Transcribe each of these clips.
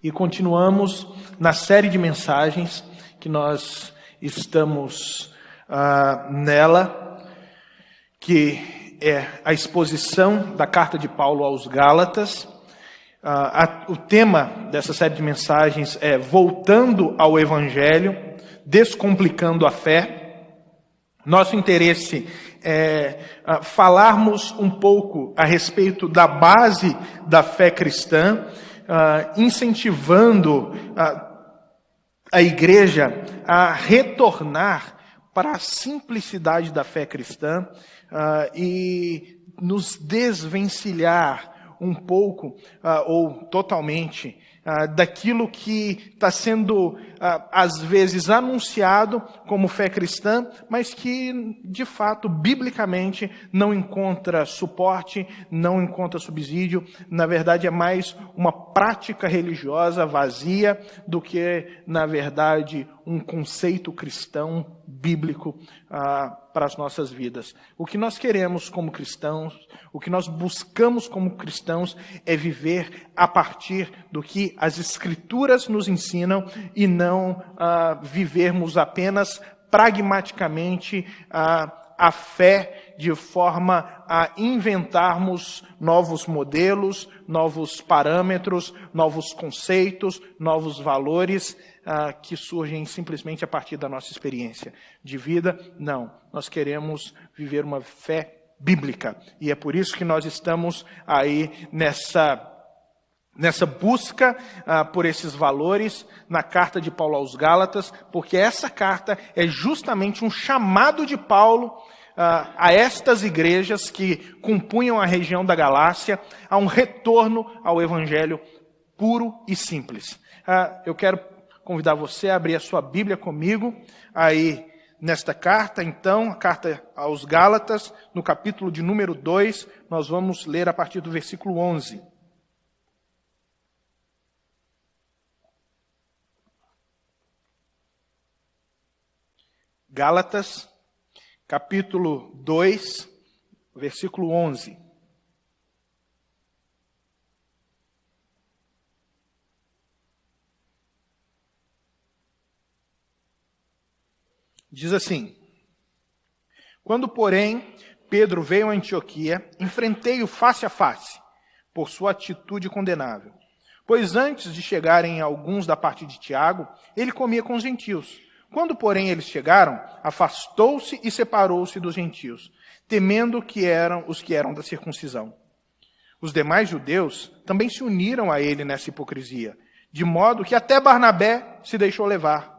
E continuamos na série de mensagens que nós estamos nela, que é a exposição da carta de Paulo aos Gálatas. O tema dessa série de mensagens é Voltando ao Evangelho, Descomplicando a Fé. Nosso interesse é falarmos um pouco a respeito da base da fé cristã, incentivando a igreja a retornar para a simplicidade da fé cristã e nos desvencilhar um pouco ou totalmente daquilo que está sendo às vezes anunciado como fé cristã, mas que de fato biblicamente não encontra suporte, não encontra subsídio. Na verdade é mais uma prática religiosa vazia do que na verdade um conceito cristão bíblico para as nossas vidas. O que nós queremos como cristãos, o que nós buscamos como cristãos é viver a partir do que as Escrituras nos ensinam e não vivermos apenas pragmaticamente a fé de forma a inventarmos novos modelos, novos parâmetros, novos conceitos, novos valores que surgem simplesmente a partir da nossa experiência de vida. Não, nós queremos viver uma fé bíblica. E é por isso que nós estamos aí nessa busca por esses valores na carta de Paulo aos Gálatas, porque essa carta é justamente um chamado de Paulo a estas igrejas que compunham a região da Galácia, a um retorno ao evangelho puro e simples. Eu quero convidar você a abrir a sua Bíblia comigo aí nesta carta, então, a carta aos Gálatas, no capítulo de número 2, nós vamos ler a partir do versículo 11. Gálatas, capítulo 2, versículo 11. Diz assim: Quando, porém, Pedro veio a Antioquia, enfrentei-o face a face, por sua atitude condenável. Pois antes de chegarem alguns da parte de Tiago, ele comia com os gentios. Quando, porém, eles chegaram, afastou-se e separou-se dos gentios, temendo que eram os que eram da circuncisão. Os demais judeus também se uniram a ele nessa hipocrisia, de modo que até Barnabé se deixou levar.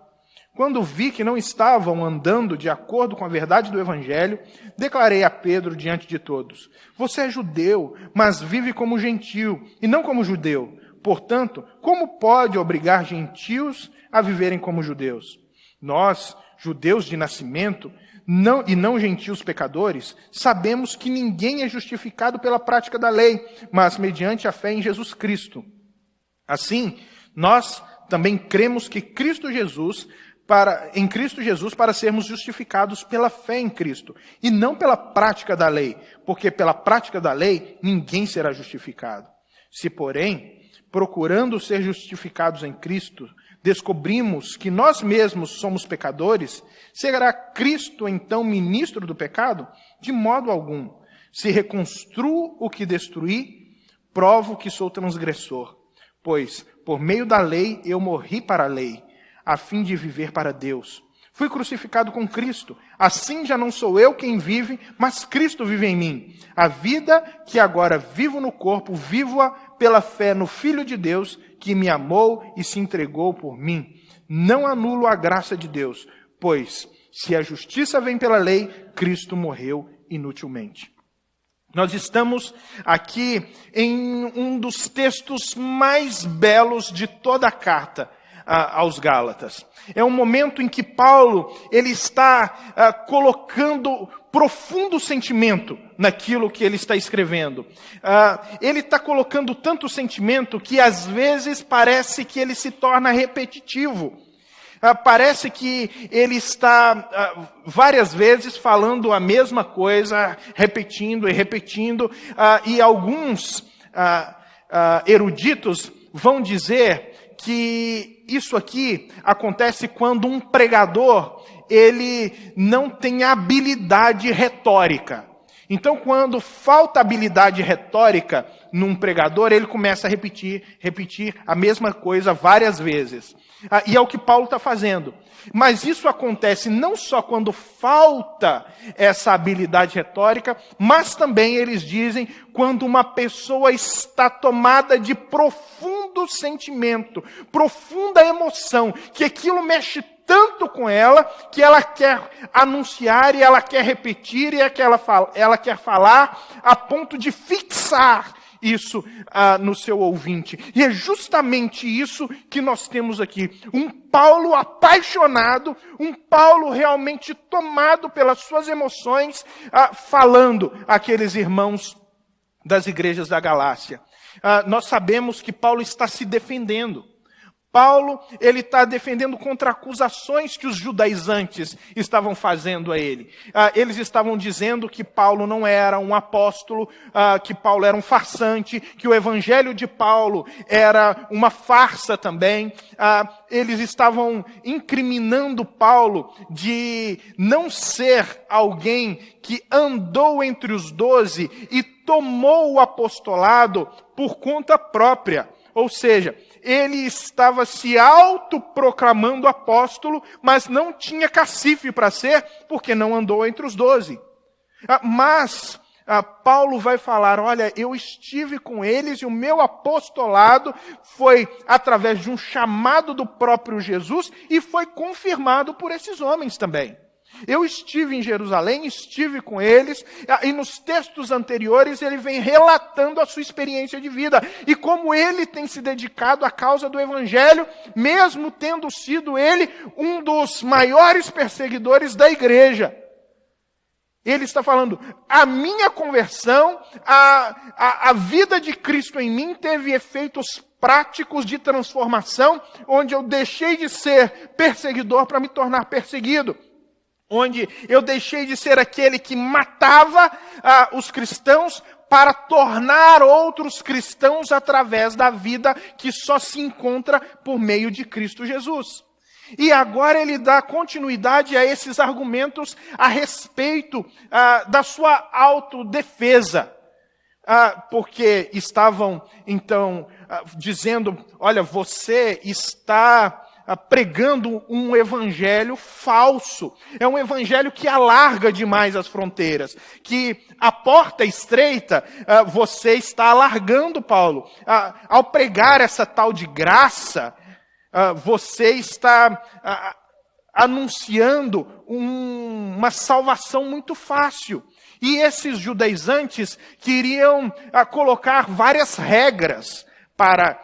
Quando vi que não estavam andando de acordo com a verdade do Evangelho, declarei a Pedro diante de todos: Você é judeu, mas vive como gentio, e não como judeu. Portanto, como pode obrigar gentios a viverem como judeus? Nós, judeus de nascimento, não gentios pecadores, sabemos que ninguém é justificado pela prática da lei, mas mediante a fé em Jesus Cristo. Assim, nós também cremos que em Cristo Jesus para sermos justificados pela fé em Cristo, e não pela prática da lei, porque pela prática da lei ninguém será justificado. Se, porém, procurando ser justificados em Cristo, descobrimos que nós mesmos somos pecadores, será Cristo então ministro do pecado? De modo algum. Se reconstruo o que destruí, provo que sou transgressor. Pois, por meio da lei, eu morri para a lei, a fim de viver para Deus. Fui crucificado com Cristo. Assim já não sou eu quem vive, mas Cristo vive em mim. A vida que agora vivo no corpo, vivo-a pela fé no Filho de Deus, que me amou e se entregou por mim. Não anulo a graça de Deus, pois, se a justiça vem pela lei, Cristo morreu inutilmente. Nós estamos aqui em um dos textos mais belos de toda a carta aos Gálatas. É um momento em que Paulo ele está colocando profundo sentimento naquilo que ele está escrevendo. Ele está colocando tanto sentimento que às vezes parece que ele se torna repetitivo. Parece que ele está várias vezes falando a mesma coisa, repetindo e repetindo, e alguns eruditos vão dizer que isso aqui acontece quando um pregador, ele não tem habilidade retórica. Então, quando falta habilidade retórica num pregador, ele começa a repetir a mesma coisa várias vezes. E é o que Paulo está fazendo. Mas isso acontece não só quando falta essa habilidade retórica, mas também, eles dizem, quando uma pessoa está tomada de profundo sentimento, profunda emoção, que aquilo mexe tanto com ela, que ela quer anunciar e ela quer repetir e ela quer falar a ponto de fixar isso no seu ouvinte. E é justamente isso que nós temos aqui. Um Paulo apaixonado, um Paulo realmente tomado pelas suas emoções, falando àqueles irmãos das igrejas da Galácia. Nós sabemos que Paulo está se defendendo. Paulo, ele está defendendo contra acusações que os judaizantes estavam fazendo a ele. Eles estavam dizendo que Paulo não era um apóstolo, que Paulo era um farsante, que o evangelho de Paulo era uma farsa também. Eles estavam incriminando Paulo de não ser alguém que andou entre os 12 e tomou o apostolado por conta própria. Ou seja, ele estava se autoproclamando apóstolo, mas não tinha cacife para ser, porque não andou entre os 12. Mas Paulo vai falar, olha, eu estive com eles e o meu apostolado foi através de um chamado do próprio Jesus e foi confirmado por esses homens também. Eu estive em Jerusalém, estive com eles, e nos textos anteriores ele vem relatando a sua experiência de vida, e como ele tem se dedicado à causa do Evangelho, mesmo tendo sido ele um dos maiores perseguidores da igreja. Ele está falando, a minha conversão, a vida de Cristo em mim teve efeitos práticos de transformação, onde eu deixei de ser perseguidor para me tornar perseguido. Onde eu deixei de ser aquele que matava os cristãos para tornar outros cristãos através da vida que só se encontra por meio de Cristo Jesus. E agora ele dá continuidade a esses argumentos a respeito da sua autodefesa. Porque estavam, então, dizendo, olha, você está pregando um evangelho falso. É um evangelho que alarga demais as fronteiras. Que a porta estreita, você está alargando, Paulo. Ao pregar essa tal de graça, você está anunciando uma salvação muito fácil. E esses judaizantes queriam colocar várias regras para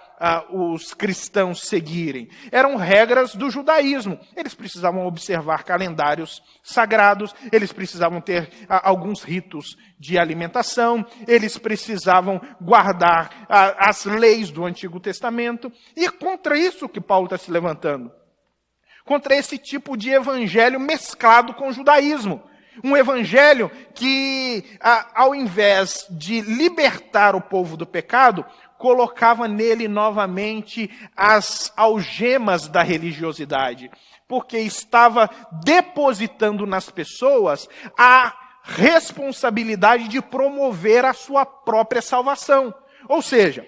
os cristãos seguirem. Eram regras do judaísmo. Eles precisavam observar calendários sagrados, eles precisavam ter alguns ritos de alimentação, eles precisavam guardar as leis do Antigo Testamento. E é contra isso que Paulo está se levantando. Contra esse tipo de evangelho mesclado com o judaísmo. Um evangelho que, ao invés de libertar o povo do pecado, colocava nele novamente as algemas da religiosidade, porque estava depositando nas pessoas a responsabilidade de promover a sua própria salvação. Ou seja,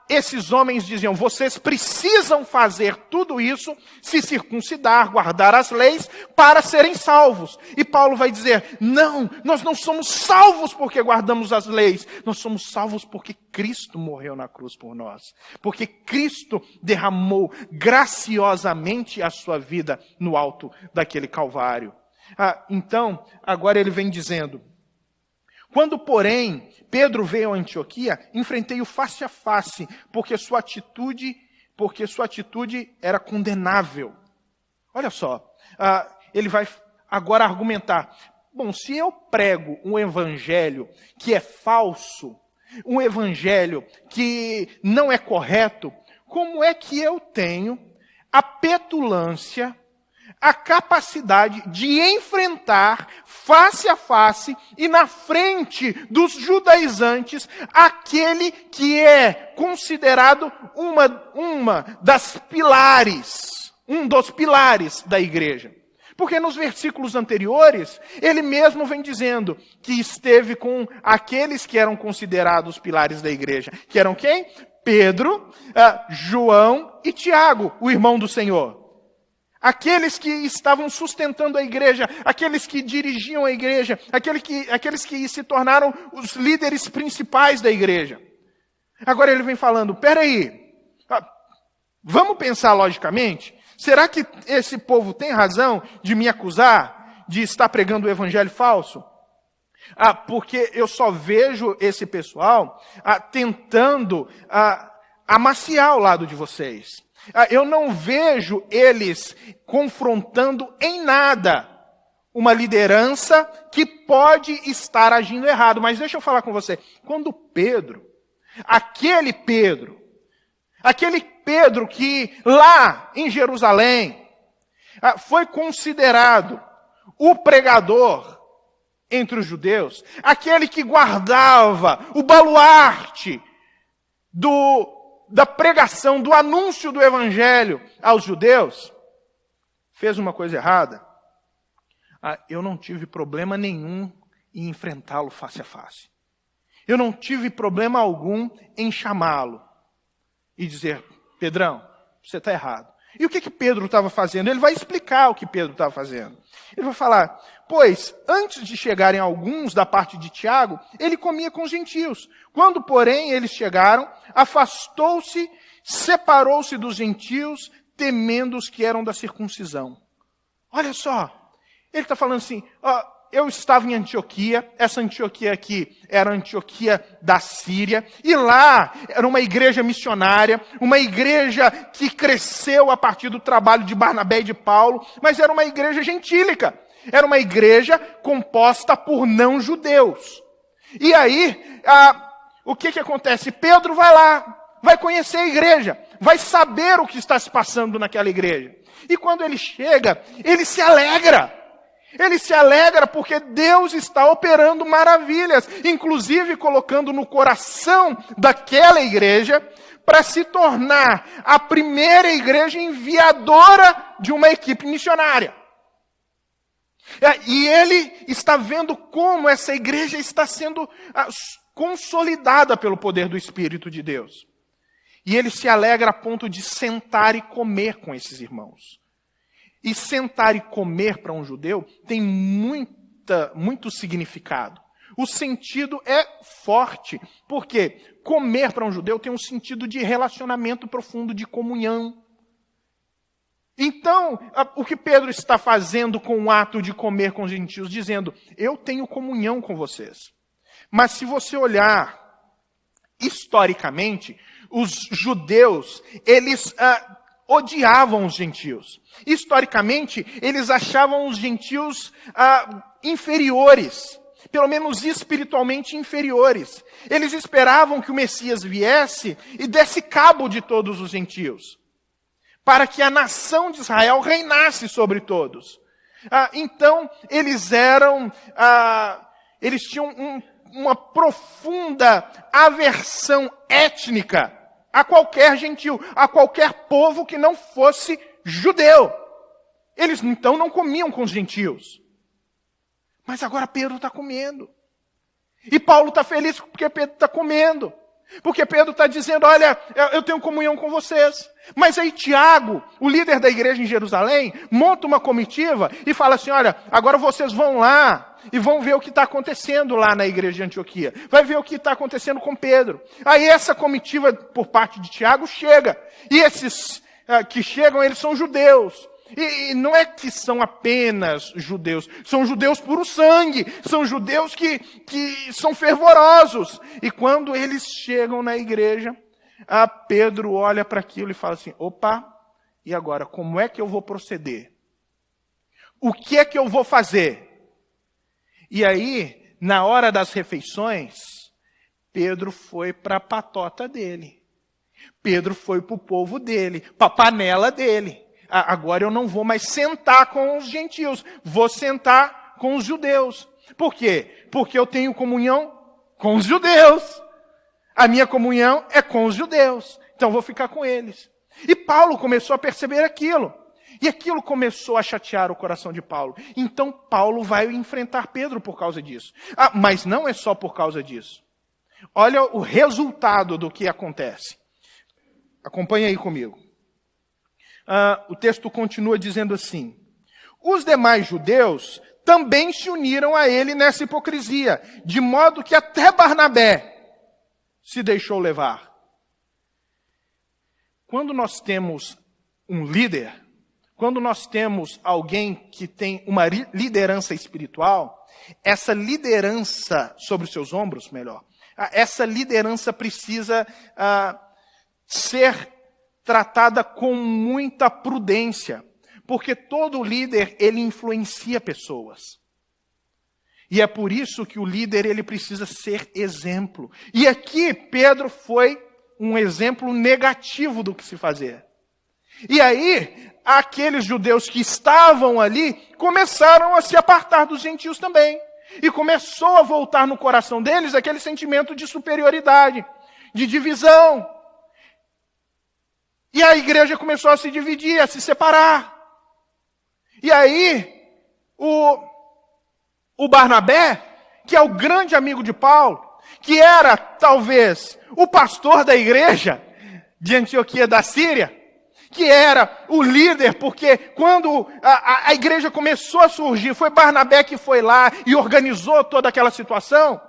esses homens diziam, vocês precisam fazer tudo isso, se circuncidar, guardar as leis, para serem salvos. E Paulo vai dizer, não, nós não somos salvos porque guardamos as leis, nós somos salvos porque Cristo morreu na cruz por nós. Porque Cristo derramou graciosamente a sua vida no alto daquele Calvário. Então, agora ele vem dizendo, quando, porém, Pedro veio a Antioquia, enfrentei-o face a face, porque sua atitude era condenável. Olha só, ele vai agora argumentar. Bom, se eu prego um evangelho que é falso, um evangelho que não é correto, como é que eu tenho a petulância, a capacidade de enfrentar face a face e na frente dos judaizantes aquele que é considerado um dos pilares da igreja. Porque nos versículos anteriores, ele mesmo vem dizendo que esteve com aqueles que eram considerados pilares da igreja. Que eram quem? Pedro, João e Tiago, o irmão do Senhor. Aqueles que estavam sustentando a igreja, aqueles que dirigiam a igreja, aqueles que se tornaram os líderes principais da igreja. Agora ele vem falando, peraí, vamos pensar logicamente? Será que esse povo tem razão de me acusar de estar pregando o evangelho falso? Porque eu só vejo esse pessoal tentando amaciar o lado de vocês. Eu não vejo eles confrontando em nada uma liderança que pode estar agindo errado. Mas deixa eu falar com você. Quando Pedro, aquele Pedro que lá em Jerusalém foi considerado o pregador entre os judeus, aquele que guardava o baluarte da pregação, do anúncio do evangelho aos judeus, fez uma coisa errada, eu não tive problema nenhum em enfrentá-lo face a face. Eu não tive problema algum em chamá-lo e dizer, Pedrão, você está errado. E o que Pedro estava fazendo? Ele vai explicar o que Pedro estava fazendo. Ele vai falar, pois, antes de chegarem alguns da parte de Tiago, ele comia com os gentios. Quando, porém, eles chegaram, afastou-se, separou-se dos gentios, temendo os que eram da circuncisão. Olha só, ele está falando assim, eu estava em Antioquia, essa Antioquia aqui era a Antioquia da Síria, e lá era uma igreja missionária, uma igreja que cresceu a partir do trabalho de Barnabé e de Paulo, mas era uma igreja gentílica, era uma igreja composta por não-judeus. E aí, o que acontece? Pedro vai lá, vai conhecer a igreja, vai saber o que está se passando naquela igreja. E quando ele chega, ele se alegra. Ele se alegra porque Deus está operando maravilhas, inclusive colocando no coração daquela igreja para se tornar a primeira igreja enviadora de uma equipe missionária. E ele está vendo como essa igreja está sendo consolidada pelo poder do Espírito de Deus. E ele se alegra a ponto de sentar e comer com esses irmãos. E sentar e comer para um judeu tem muito significado. O sentido é forte, porque comer para um judeu tem um sentido de relacionamento profundo, de comunhão. Então, o que Pedro está fazendo com o ato de comer com os gentios, dizendo, eu tenho comunhão com vocês. Mas se você olhar historicamente, os judeus, eles odiavam os gentios. Historicamente, eles achavam os gentios inferiores, pelo menos espiritualmente inferiores. Eles esperavam que o Messias viesse e desse cabo de todos os gentios, para que a nação de Israel reinasse sobre todos. Então, eles tinham uma profunda aversão étnica a qualquer gentil, a qualquer povo que não fosse judeu. Eles então não comiam com os gentios. Mas agora Pedro está comendo. E Paulo está feliz porque Pedro está comendo. Porque Pedro está dizendo, olha, eu tenho comunhão com vocês. Mas aí Tiago, o líder da igreja em Jerusalém, monta uma comitiva e fala assim, olha, agora vocês vão lá e vão ver o que está acontecendo lá na igreja de Antioquia. Vai ver o que está acontecendo com Pedro. Aí essa comitiva, por parte de Tiago, chega. E esses que chegam, eles são judeus. E não é que são apenas judeus, são judeus puro sangue, são judeus que são fervorosos. E quando eles chegam na igreja, Pedro olha para aquilo e fala assim, opa, e agora, como é que eu vou proceder? O que é que eu vou fazer? E aí, na hora das refeições, Pedro foi para a patota dele. Pedro foi para o povo dele, para a panela dele. agora eu não vou mais sentar com os gentios, vou sentar com os judeus. Por quê? Porque eu tenho comunhão com os judeus. A minha comunhão é com os judeus. Então eu vou ficar com eles. E Paulo começou a perceber aquilo. E aquilo começou a chatear o coração de Paulo. Então Paulo vai enfrentar Pedro por causa disso. Mas não é só por causa disso. Olha o resultado do que acontece. Acompanha aí comigo. O texto continua dizendo assim: os demais judeus também se uniram a ele nessa hipocrisia, de modo que até Barnabé se deixou levar. Quando nós temos um líder, quando nós temos alguém que tem uma liderança espiritual, essa liderança sobre os seus ombros, melhor, essa liderança precisa ser tratada com muita prudência, porque todo líder, ele influencia pessoas. E é por isso que o líder, ele precisa ser exemplo. E aqui, Pedro foi um exemplo negativo do que se fazer. E aí, aqueles judeus que estavam ali, começaram a se apartar dos gentios também. E começou a voltar no coração deles aquele sentimento de superioridade, de divisão. E a igreja começou a se dividir, a se separar. E aí, o Barnabé, que é o grande amigo de Paulo, que era, talvez, o pastor da igreja de Antioquia da Síria, que era o líder, porque quando a igreja começou a surgir, foi Barnabé que foi lá e organizou toda aquela situação,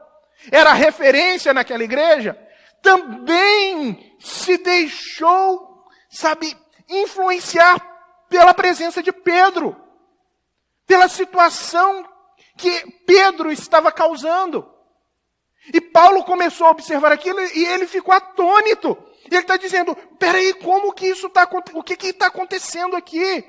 era referência naquela igreja, também se deixou, influenciar pela presença de Pedro, pela situação que Pedro estava causando. E Paulo começou a observar aquilo e ele ficou atônito. Ele está dizendo, peraí, como que isso está acontecendo? O que está acontecendo aqui?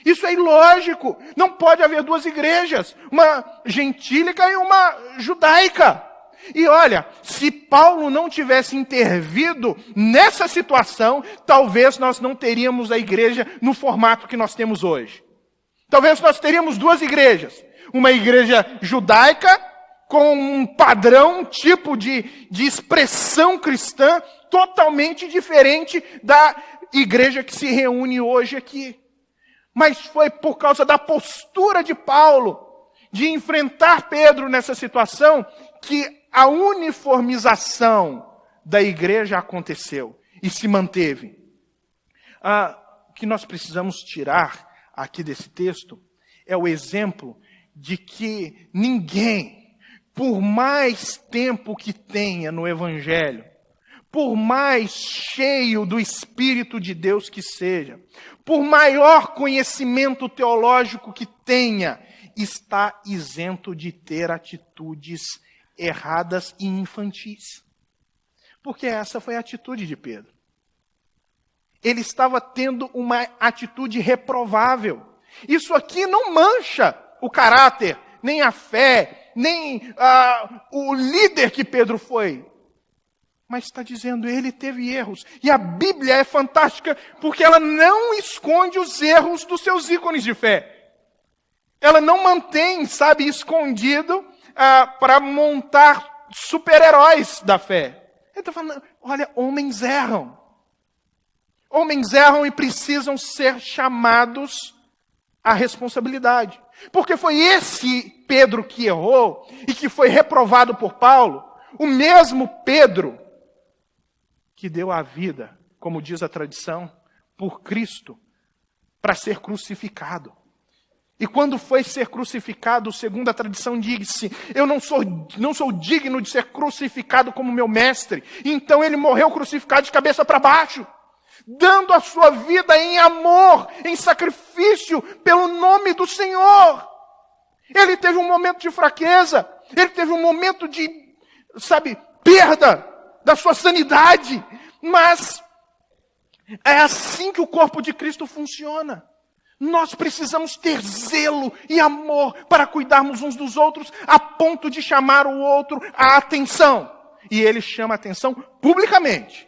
Isso é ilógico. Não pode haver duas igrejas, uma gentílica e uma judaica. E olha, se Paulo não tivesse intervido nessa situação, talvez nós não teríamos a igreja no formato que nós temos hoje. Talvez nós teríamos duas igrejas. Uma igreja judaica, com um padrão, um tipo de expressão cristã totalmente diferente da igreja que se reúne hoje aqui. Mas foi por causa da postura de Paulo, de enfrentar Pedro nessa situação, que a uniformização da igreja aconteceu e se manteve. O que nós precisamos tirar aqui desse texto é o exemplo de que ninguém, por mais tempo que tenha no Evangelho, por mais cheio do Espírito de Deus que seja, por maior conhecimento teológico que tenha, está isento de ter atitudes erradas e infantis. Porque essa foi a atitude de Pedro. Ele estava tendo uma atitude reprovável. Isso aqui não mancha o caráter, nem a fé, nem o líder que Pedro foi. Mas está dizendo, ele teve erros. E a Bíblia é fantástica porque ela não esconde os erros dos seus ícones de fé. Ela não mantém, escondido para montar super-heróis da fé. Ele está falando, olha, homens erram. Homens erram e precisam ser chamados à responsabilidade. Porque foi esse Pedro que errou e que foi reprovado por Paulo, o mesmo Pedro que deu a vida, como diz a tradição, por Cristo, para ser crucificado. E quando foi ser crucificado, segundo a tradição diz-se, eu não sou digno de ser crucificado como meu mestre. Então ele morreu crucificado de cabeça para baixo, dando a sua vida em amor, em sacrifício, pelo nome do Senhor. Ele teve um momento de fraqueza, ele teve um momento de, perda da sua sanidade, mas é assim que o corpo de Cristo funciona. Nós precisamos ter zelo e amor para cuidarmos uns dos outros, a ponto de chamar o outro à atenção. E ele chama a atenção publicamente.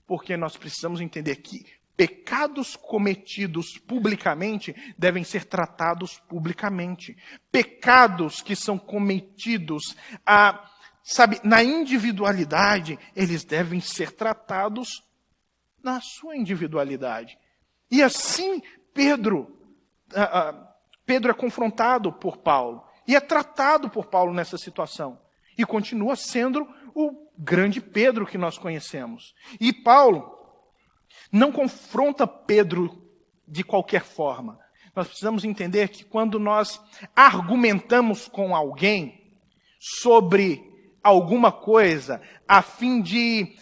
Porque nós precisamos entender que Pecados cometidos publicamente devem ser tratados publicamente. Pecados que são cometidos na individualidade, eles devem ser tratados na sua individualidade. E assim Pedro é confrontado por Paulo e é tratado por Paulo nessa situação. E continua sendo o grande Pedro que nós conhecemos. E Paulo não confronta Pedro de qualquer forma. Nós precisamos entender que quando nós argumentamos com alguém sobre alguma coisa, a fim de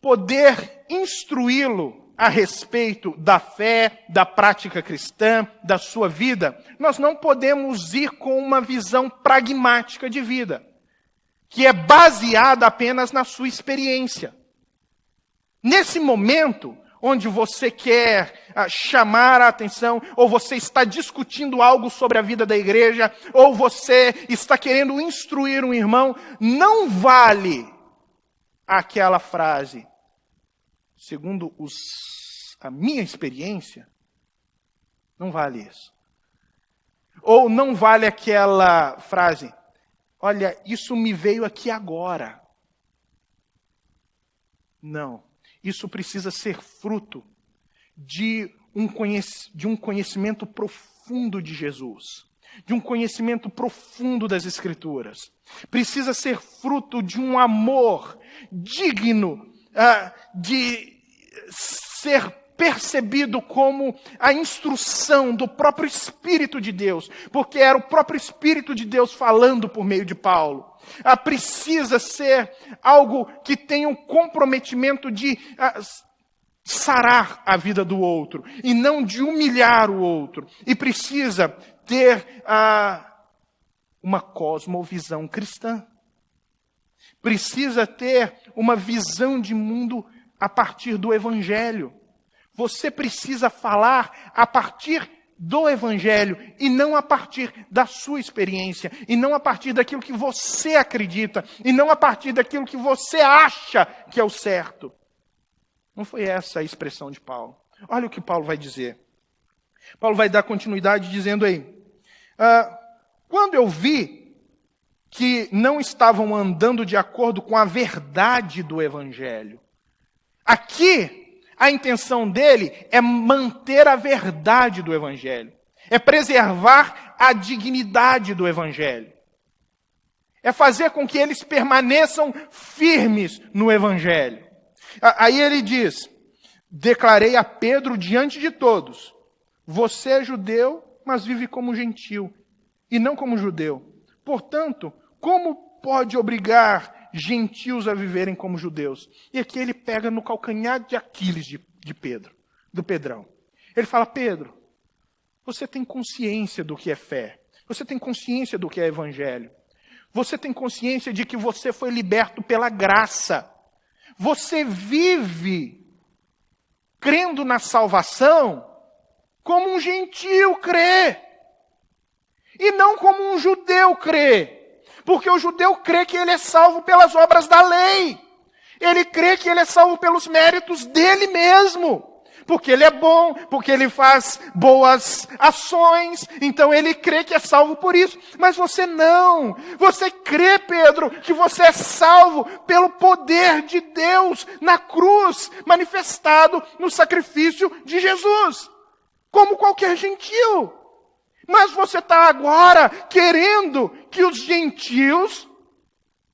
poder instruí-lo a respeito da fé, da prática cristã, da sua vida, nós não podemos ir com uma visão pragmática de vida, que é baseada apenas na sua experiência. Nesse momento, onde você quer chamar a atenção, ou você está discutindo algo sobre a vida da igreja, ou você está querendo instruir um irmão, não vale aquela frase, segundo a minha experiência, não vale isso. Ou não vale aquela frase, olha, isso me veio aqui agora. Não. Isso precisa ser fruto de um conhecimento profundo de Jesus, de um conhecimento profundo das Escrituras. Precisa ser fruto de um amor digno de ser percebido como a instrução do próprio Espírito de Deus, porque era o próprio Espírito de Deus falando por meio de Paulo. Precisa ser algo que tenha um comprometimento de sarar a vida do outro, e não de humilhar o outro. E precisa ter uma cosmovisão cristã. Precisa ter uma visão de mundo a partir do Evangelho. Você precisa falar a partir do Evangelho, e não a partir da sua experiência, e não a partir daquilo que você acredita, e não a partir daquilo que você acha que é o certo. Não foi essa a expressão de Paulo. Olha o que Paulo vai dizer. Paulo vai dar continuidade dizendo aí, quando eu vi que não estavam andando de acordo com a verdade do Evangelho. Aqui, a intenção dele é manter a verdade do Evangelho. É preservar a dignidade do Evangelho. É fazer com que eles permaneçam firmes no Evangelho. Aí ele diz, declarei a Pedro diante de todos, você é judeu, mas vive como gentil, e não como judeu. Portanto, como pode obrigar gentios a viverem como judeus? E aqui ele pega no calcanhar de Aquiles de Pedro, do Pedrão. Ele fala, Pedro, você tem consciência do que é fé. Você tem consciência do que é evangelho. Você tem consciência de que você foi liberto pela graça. Você vive crendo na salvação como um gentio crê. E não como um judeu crê. Porque o judeu crê que ele é salvo pelas obras da lei. Ele crê que ele é salvo pelos méritos dele mesmo. Porque ele é bom, porque ele faz boas ações. Então ele crê que é salvo por isso. Mas você não. Você crê, Pedro, que você é salvo pelo poder de Deus na cruz, manifestado no sacrifício de Jesus. Como qualquer gentio. Mas você está agora querendo que os gentios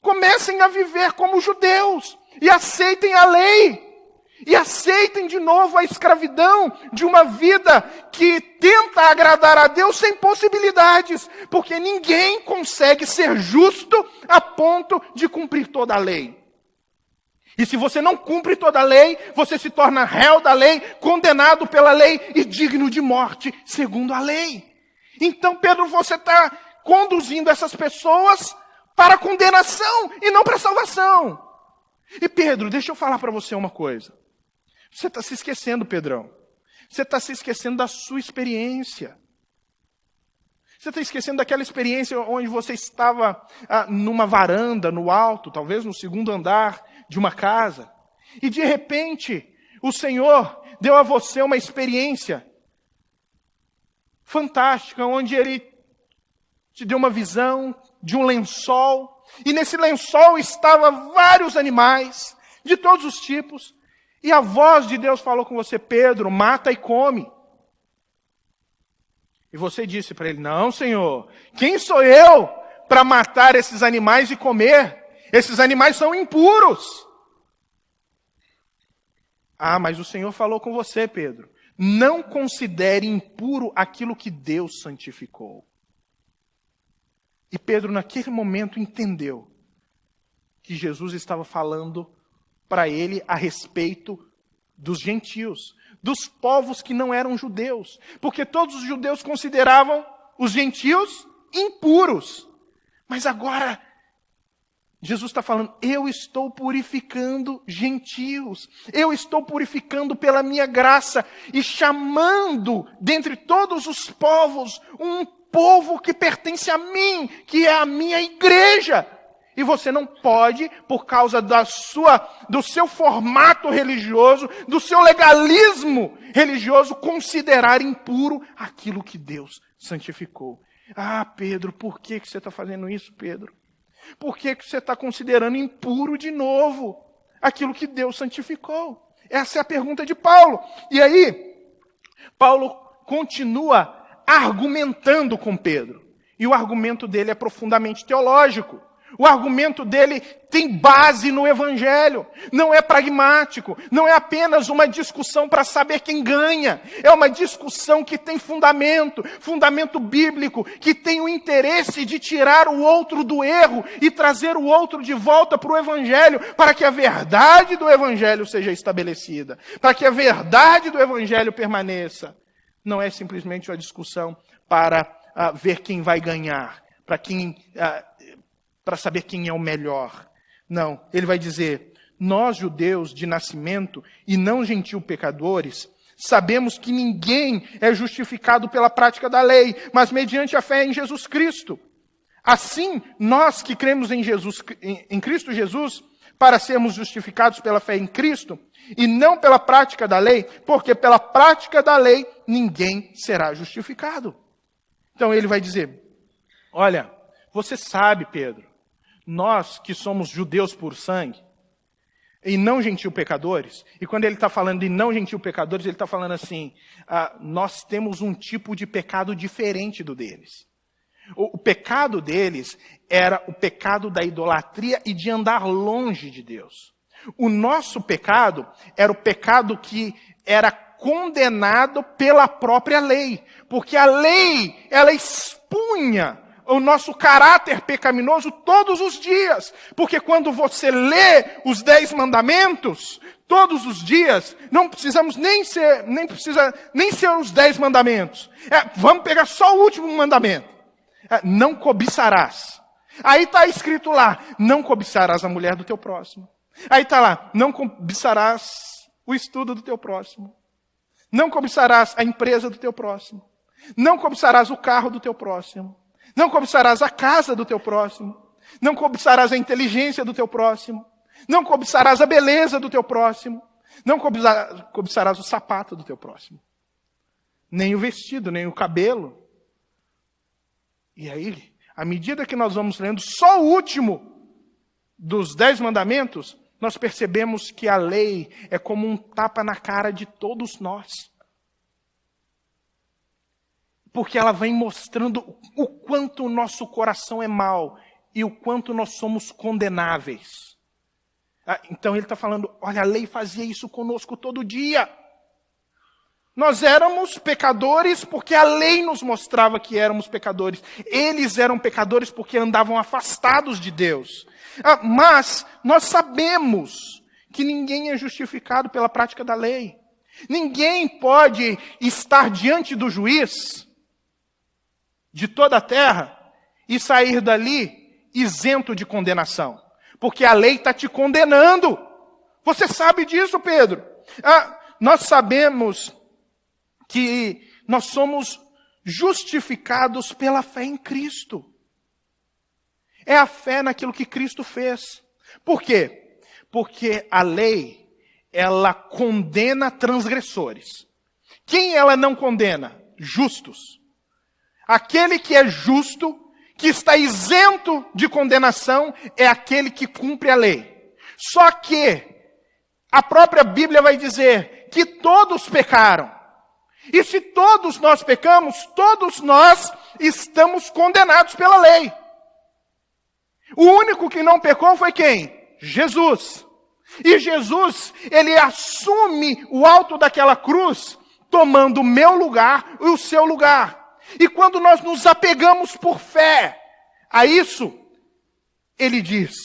comecem a viver como judeus e aceitem a lei. E aceitem de novo a escravidão de uma vida que tenta agradar a Deus sem possibilidades. Porque ninguém consegue ser justo a ponto de cumprir toda a lei. E se você não cumpre toda a lei, você se torna réu da lei, condenado pela lei e digno de morte segundo a lei. Então, Pedro, você está conduzindo essas pessoas para a condenação e não para a salvação. E Pedro, deixa eu falar para você uma coisa. Você está se esquecendo, Pedrão. Você está se esquecendo da sua experiência. Você está esquecendo daquela experiência onde você estava numa varanda, no alto, talvez no segundo andar de uma casa. E de repente, o Senhor deu a você uma experiência fantástica, onde Ele te deu uma visão de um lençol, e nesse lençol estavam vários animais, de todos os tipos, e a voz de Deus falou com você: Pedro, mata e come. E você disse para ele: não, Senhor, quem sou eu para matar esses animais e comer? Esses animais são impuros. Ah, mas o Senhor falou com você, Pedro: não considere impuro aquilo que Deus santificou. E Pedro, naquele momento, entendeu que Jesus estava falando para ele a respeito dos gentios, dos povos que não eram judeus, porque todos os judeus consideravam os gentios impuros. Mas agora, Jesus está falando: eu estou purificando gentios, eu estou purificando pela minha graça e chamando dentre todos os povos um povo que pertence a mim, que é a minha igreja. E você não pode, por causa do seu formato religioso, do seu legalismo religioso, considerar impuro aquilo que Deus santificou. Ah, Pedro, por que você está fazendo isso, Pedro? Por que você está considerando impuro de novo aquilo que Deus santificou? Essa é a pergunta de Paulo. E aí, Paulo continua argumentando com Pedro. E o argumento dele é profundamente teológico. O argumento dele tem base no Evangelho. Não é pragmático. Não é apenas uma discussão para saber quem ganha. É uma discussão que tem fundamento bíblico, que tem o interesse de tirar o outro do erro e trazer o outro de volta para o Evangelho, para que a verdade do Evangelho seja estabelecida, para que a verdade do Evangelho permaneça. Não é simplesmente uma discussão para ver quem vai ganhar, para saber quem é o melhor. Não, ele vai dizer: nós judeus de nascimento e não gentil pecadores, sabemos que ninguém é justificado pela prática da lei, mas mediante a fé em Jesus Cristo. Assim, nós que cremos em Cristo Jesus, para sermos justificados pela fé em Cristo, e não pela prática da lei, porque pela prática da lei ninguém será justificado. Então ele vai dizer: olha, você sabe, Pedro, nós que somos judeus por sangue, e não gentil pecadores, e quando ele está falando de não gentil pecadores, ele está falando assim: nós temos um tipo de pecado diferente do deles. O pecado deles era o pecado da idolatria e de andar longe de Deus. O nosso pecado era o pecado que era condenado pela própria lei, porque a lei, ela expunha o nosso caráter pecaminoso todos os dias. Porque quando você lê os 10 mandamentos, todos os dias, não precisamos nem ser os 10 mandamentos. Vamos pegar só o último mandamento. Não cobiçarás. Aí está escrito lá: não cobiçarás a mulher do teu próximo. Aí está lá: não cobiçarás o estudo do teu próximo. Não cobiçarás a empresa do teu próximo. Não cobiçarás o carro do teu próximo. Não cobiçarás a casa do teu próximo. Não cobiçarás a inteligência do teu próximo. Não cobiçarás a beleza do teu próximo. Não cobiçarás o sapato do teu próximo. Nem o vestido, nem o cabelo. E aí, à medida que nós vamos lendo só o último dos 10 mandamentos, nós percebemos que a lei é como um tapa na cara de todos nós. Porque ela vem mostrando o quanto o nosso coração é mau e o quanto nós somos condenáveis. Então ele está falando: olha, a lei fazia isso conosco todo dia. Nós éramos pecadores porque a lei nos mostrava que éramos pecadores. Eles eram pecadores porque andavam afastados de Deus. Mas nós sabemos que ninguém é justificado pela prática da lei. Ninguém pode estar diante do juiz de toda a terra e sair dali isento de condenação. Porque a lei está te condenando. Você sabe disso, Pedro. Nós sabemos que nós somos justificados pela fé em Cristo. É a fé naquilo que Cristo fez. Por quê? Porque a lei, ela condena transgressores. Quem ela não condena? Justos. Aquele que é justo, que está isento de condenação, é aquele que cumpre a lei. Só que a própria Bíblia vai dizer que todos pecaram. E se todos nós pecamos, todos nós estamos condenados pela lei. O único que não pecou foi quem? Jesus. E Jesus, ele assume o alto daquela cruz, tomando o meu lugar e o seu lugar. E quando nós nos apegamos por fé a isso, ele diz: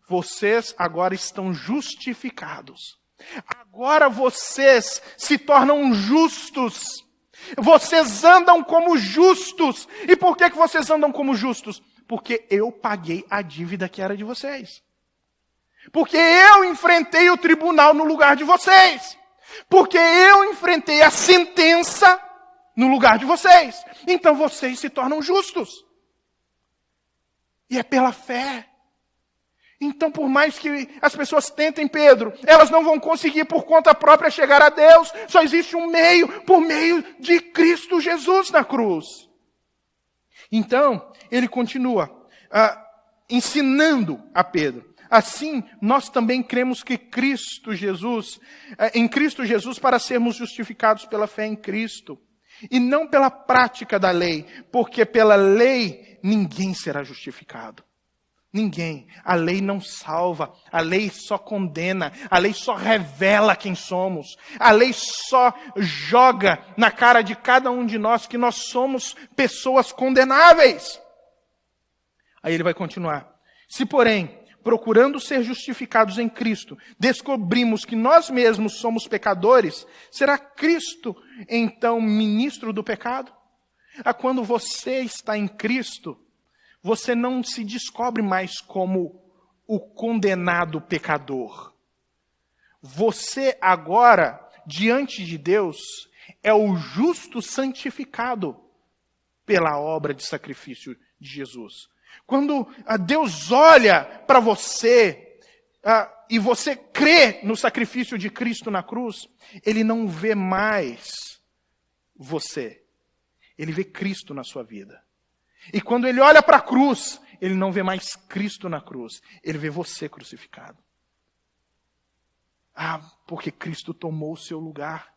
vocês agora estão justificados. Agora vocês se tornam justos. Vocês andam como justos. E por que vocês andam como justos? Porque eu paguei a dívida que era de vocês. Porque eu enfrentei o tribunal no lugar de vocês. Porque eu enfrentei a sentença no lugar de vocês. Então vocês se tornam justos. E é pela fé. Então, por mais que as pessoas tentem, Pedro, elas não vão conseguir por conta própria chegar a Deus. Só existe um meio, por meio de Cristo Jesus na cruz. Então, ele continua ensinando a Pedro. Assim, nós também cremos que em Cristo Jesus, para sermos justificados pela fé em Cristo. E não pela prática da lei, porque pela lei ninguém será justificado. Ninguém. A lei não salva, a lei só condena, a lei só revela quem somos. A lei só joga na cara de cada um de nós que nós somos pessoas condenáveis. Aí ele vai continuar. Se, porém, procurando ser justificados em Cristo, descobrimos que nós mesmos somos pecadores, será Cristo, então, ministro do pecado? Quando você está em Cristo, você não se descobre mais como o condenado pecador. Você agora, diante de Deus, é o justo santificado pela obra de sacrifício de Jesus. Quando Deus olha para você e você crê no sacrifício de Cristo na cruz, Ele não vê mais você. Ele vê Cristo na sua vida. E quando Ele olha para a cruz, Ele não vê mais Cristo na cruz. Ele vê você crucificado. Porque Cristo tomou o seu lugar.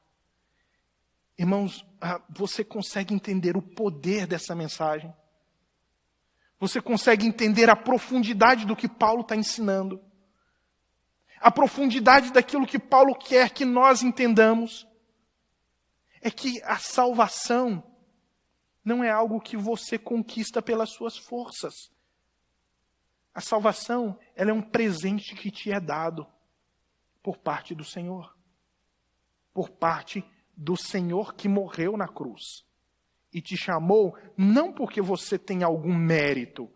Irmãos, você consegue entender o poder dessa mensagem? Você consegue entender a profundidade do que Paulo está ensinando? A profundidade daquilo que Paulo quer que nós entendamos? É que a salvação não é algo que você conquista pelas suas forças. A salvação, ela é um presente que te é dado por parte do Senhor. Por parte do Senhor que morreu na cruz. E te chamou não porque você tem algum mérito,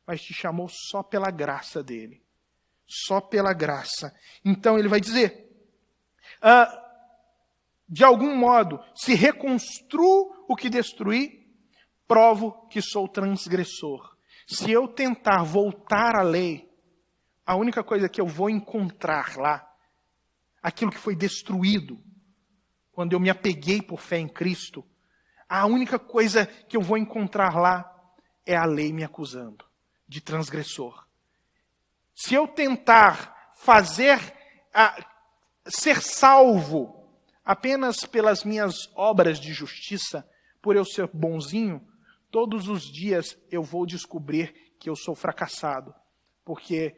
mas te chamou só pela graça dele. Só pela graça. Então ele vai dizer, de algum modo, se reconstruo o que destruí, provo que sou transgressor. Se eu tentar voltar à lei, a única coisa que eu vou encontrar lá, aquilo que foi destruído, quando eu me apeguei por fé em Cristo, a única coisa que eu vou encontrar lá é a lei me acusando de transgressor. Se eu tentar ser salvo apenas pelas minhas obras de justiça, por eu ser bonzinho, todos os dias eu vou descobrir que eu sou fracassado. Porque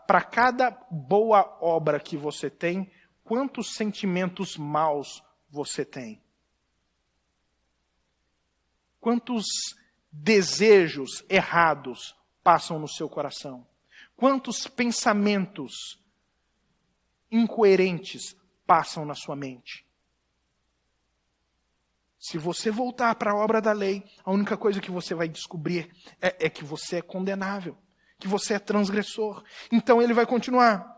para cada boa obra que você tem, quantos sentimentos maus você tem? Quantos desejos errados passam no seu coração? Quantos pensamentos incoerentes passam na sua mente? Se você voltar para a obra da lei, a única coisa que você vai descobrir é que você é condenável, que você é transgressor. Então ele vai continuar.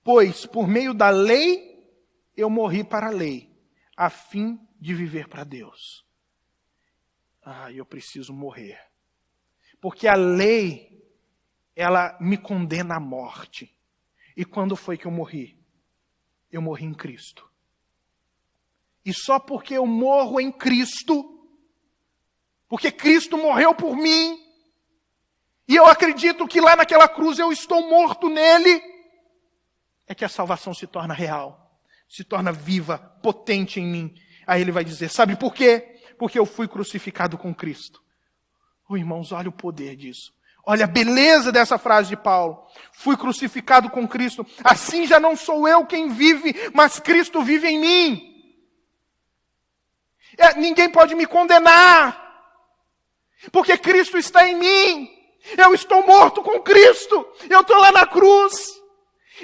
Pois por meio da lei eu morri para a lei, a fim de viver para Deus. Eu preciso morrer. Porque a lei, ela me condena à morte. E quando foi que eu morri? eu morri em Cristo. E só porque eu morro em Cristo, porque Cristo morreu por mim, e eu acredito que lá naquela cruz eu estou morto nele, é que a salvação se torna real, se torna viva, potente em mim. Aí ele vai dizer, sabe por quê? Porque eu fui crucificado com Cristo. Oh, irmãos, olha o poder disso. Olha a beleza dessa frase de Paulo. Fui crucificado com Cristo. Assim já não sou eu quem vive, mas Cristo vive em mim. Ninguém pode me condenar, porque Cristo está em mim. Eu estou morto com Cristo. Eu estou lá na cruz.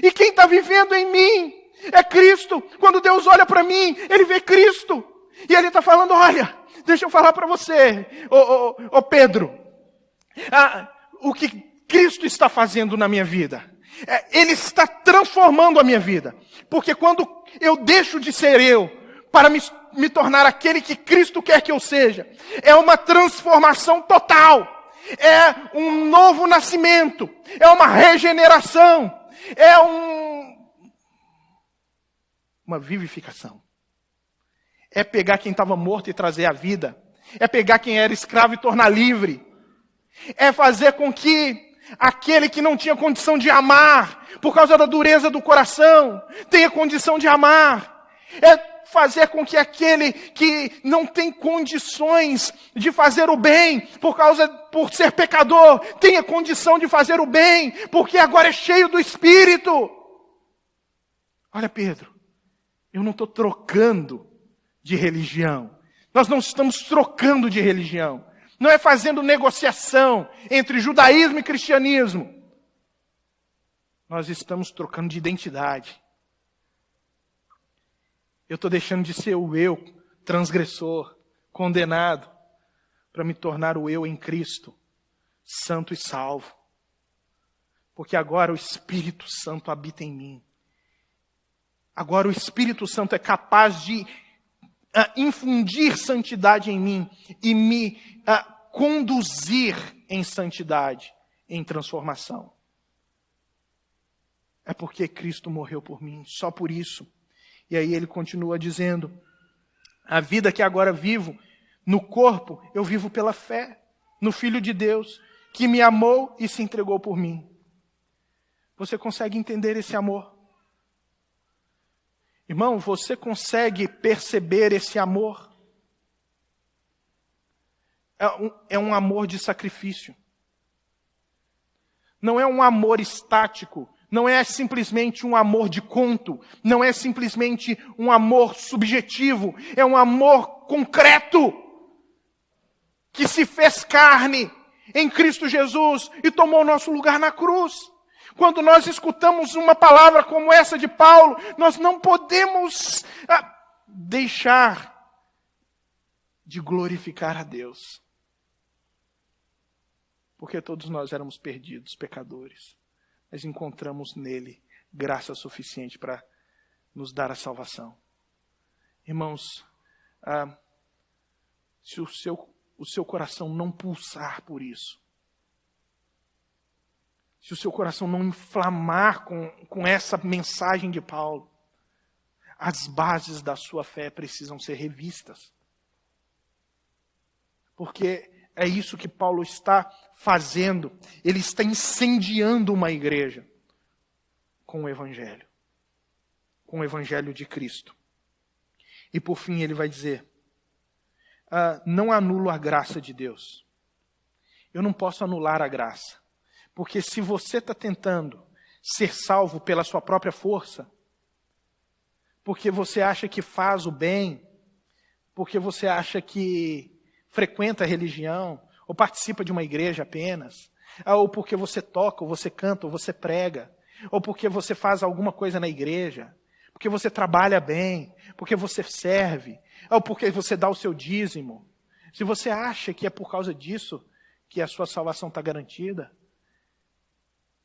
E quem está vivendo em mim é Cristo. Quando Deus olha para mim, Ele vê Cristo. E Ele está falando, olha, deixa eu falar para você, ô Pedro, o que Cristo está fazendo na minha vida. Ele está transformando a minha vida. Porque quando eu deixo de ser eu, para me tornar aquele que Cristo quer que eu seja, é uma transformação total. É um novo nascimento. É uma regeneração. É uma vivificação. É pegar quem estava morto e trazer à vida. É pegar quem era escravo e tornar livre. É fazer com que aquele que não tinha condição de amar, por causa da dureza do coração, tenha condição de amar. É fazer com que aquele que não tem condições de fazer o bem, por ser pecador, tenha condição de fazer o bem, porque agora é cheio do Espírito. Olha, Pedro, eu não estou trocando de religião. Nós não estamos trocando de religião. Não é fazendo negociação entre judaísmo e cristianismo. Nós estamos trocando de identidade. Eu estou deixando de ser o eu transgressor, condenado, para me tornar o eu em Cristo, santo e salvo. Porque agora o Espírito Santo habita em mim. Agora o Espírito Santo é capaz de infundir santidade em mim e me conduzir em santidade, em transformação. É porque Cristo morreu por mim, só por isso. E aí ele continua dizendo, a vida que agora vivo no corpo, eu vivo pela fé no Filho de Deus, que me amou e se entregou por mim. Você consegue entender esse amor? Irmão, você consegue perceber esse amor? É um amor de sacrifício. Não é um amor estático. Não é simplesmente um amor de conto. Não é simplesmente um amor subjetivo. É um amor concreto. Que se fez carne em Cristo Jesus e tomou nosso lugar na cruz. Quando nós escutamos uma palavra como essa de Paulo, nós não podemos deixar de glorificar a Deus. Porque todos nós éramos perdidos, pecadores. Mas encontramos nele graça suficiente para nos dar a salvação. Irmãos, se o seu coração não pulsar por isso, se o seu coração não inflamar com essa mensagem de Paulo, as bases da sua fé precisam ser revistas. Porque é isso que Paulo está fazendo. Ele está incendiando uma igreja com o Evangelho. Com o Evangelho de Cristo. E por fim ele vai dizer, não anulo a graça de Deus. Eu não posso anular a graça. Porque se você está tentando ser salvo pela sua própria força, porque você acha que faz o bem, porque você acha que frequenta a religião, ou participa de uma igreja apenas, ou porque você toca, ou você canta, ou você prega, ou porque você faz alguma coisa na igreja, porque você trabalha bem, porque você serve, ou porque você dá o seu dízimo. Se você acha que é por causa disso que a sua salvação está garantida,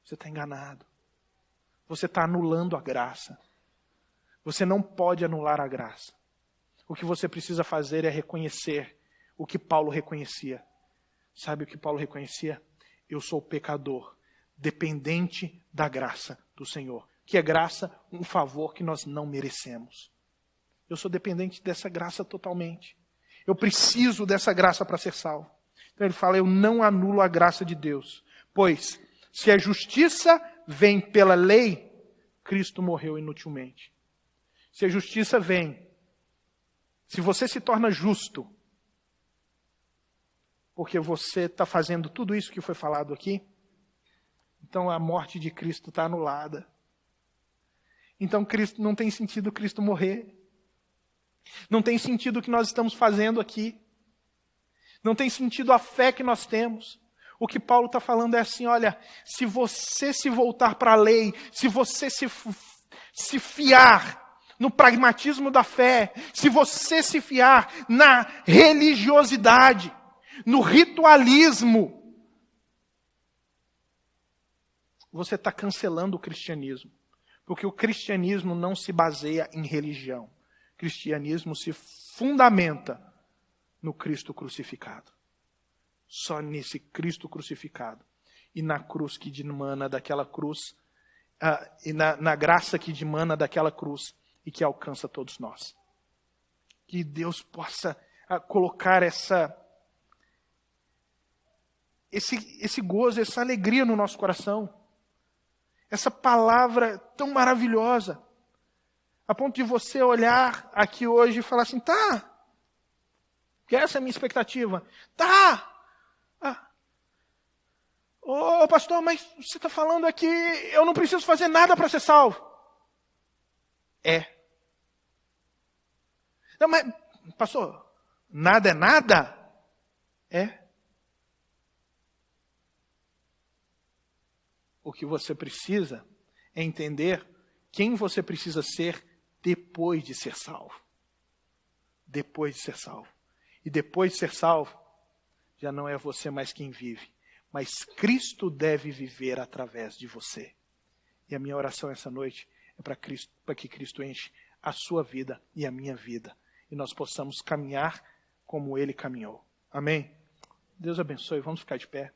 você está enganado. Você está anulando a graça. Você não pode anular a graça. O que você precisa fazer é reconhecer o que Paulo reconhecia. Sabe o que Paulo reconhecia? Eu sou pecador, dependente da graça do Senhor. que é graça, um favor que nós não merecemos. Eu sou dependente dessa graça totalmente. Eu preciso dessa graça para ser salvo. Então ele fala, eu não anulo a graça de Deus. Pois, se a justiça vem pela lei, Cristo morreu inutilmente. Se a justiça vem, se você se torna justo, porque você está fazendo tudo isso que foi falado aqui, então a morte de Cristo está anulada. Então Cristo, não tem sentido Cristo morrer. Não tem sentido o que nós estamos fazendo aqui. Não tem sentido a fé que nós temos. O que Paulo está falando é assim, olha, se você se voltar para a lei, se você se fiar no pragmatismo da fé, se você se fiar na religiosidade, no ritualismo, você está cancelando o cristianismo. Porque o cristianismo não se baseia em religião. O cristianismo se fundamenta no Cristo crucificado. Só nesse Cristo crucificado. E na cruz que dimana daquela cruz, e na graça que dimana daquela cruz e que alcança todos nós. Que Deus possa colocar esse gozo, essa alegria no nosso coração. Essa palavra tão maravilhosa. A ponto de você olhar aqui hoje e falar assim, tá, que essa é a minha expectativa. Tá! Ô pastor, mas você está falando aqui, eu não preciso fazer nada para ser salvo. É. Não, mas, pastor, nada é nada? É. O que você precisa é entender quem você precisa ser depois de ser salvo. Depois de ser salvo. E depois de ser salvo, já não é você mais quem vive, mas Cristo deve viver através de você. E a minha oração essa noite é para que Cristo enche a sua vida e a minha vida. E nós possamos caminhar como Ele caminhou. Amém? Deus abençoe. Vamos ficar de pé.